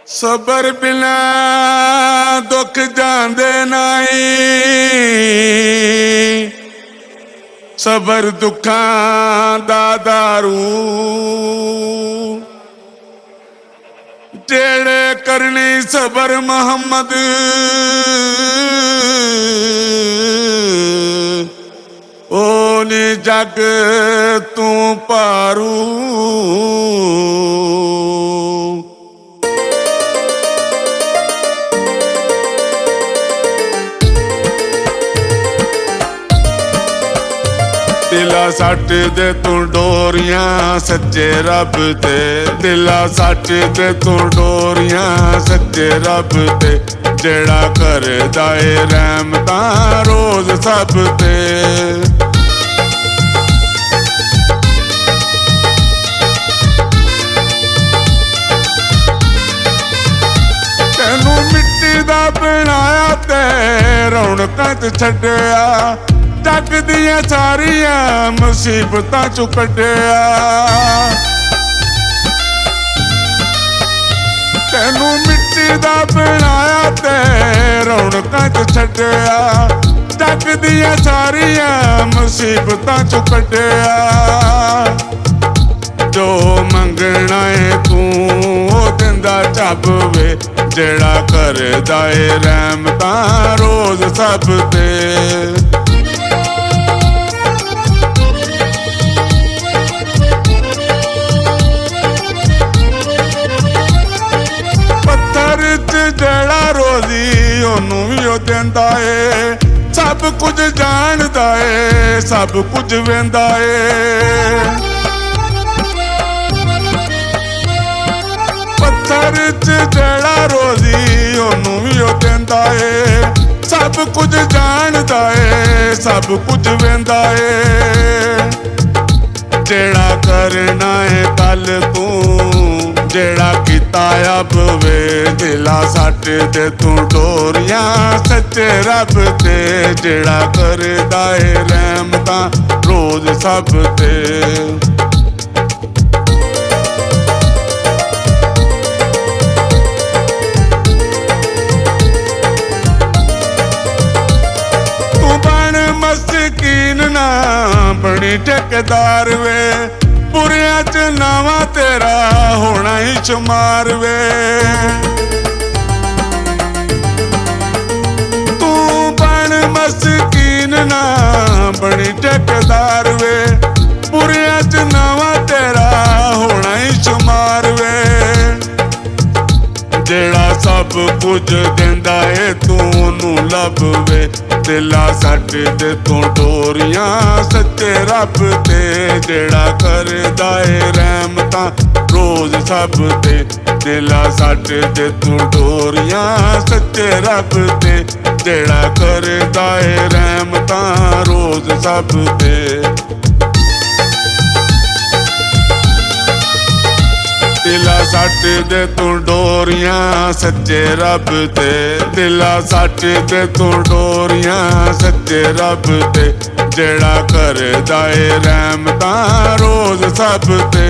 सबर बिना दुख जांदे नाई, सबर दुखां दा दारू। जेड़े करनी सबर मोहम्मद ओ नी जग तू पारू। दिला सट दे तू डोरियां सच्चे रब ते, दिला सट दे तू डोरियां सच्चे रब ते। जेड़ा करदा ए रहमतां रोज सब ते। तेनू मिट्टी दा बनाया ते रौनकां च छड्डिया, जग दियां सारियां मुसीबतां चों कड्डिया। तेनू मिट्टी दा बनाया ते रौनकां च छड्डिया, जग दियां सारियां मुसीबतां चों कड्डिया। जो मंगना है तू ओ दिंदा झब वे, जेड़ा करदा ए रहमतां रोज सब ते। जेड़ा रोजी ओनू भी ओ देंदा ए, सब कुछ जानदा ए सब कुछ वेंदा ए। पत्थर च जेड़ा रोजी ओनू भी ओ देंदा ए, सब कुछ जानदा ए सब कुछ वेंदा ए। जेड़ा करना है कल तू, जेड़ा किता अब वे, दिला सट दे तू डोरियां सच्चे रब ते। जेड़ा करदा ए रहमतां रोज सब ते। तू बन मस्कीन ना बनी ठेकेदार वे, बुरियां च नावा तेरा होना ही शुमार वे। तू बन मस्कीन ना बनी ठेकेदार वे, बुरियां च नावा तेरा होना ही शुमार वे। जेड़ा सब कुछ देंदा है तू ओनू लब वे, दिला सट दे तू डोरियां सच्चे रब ते। जेड़ा करदा ए रहमतां रोज सब ते, दिला सट दे तू डोरियां सच्चे रब ते। जेड़ा करदा ए रहमतां रोज सब ते। दिला सट दे तू डोरियां सच्चे रब ते, दिला सट दे तू डोरियां सच्चे रब ते। जेड़ा करदा ए रहमतां रोज सब ते।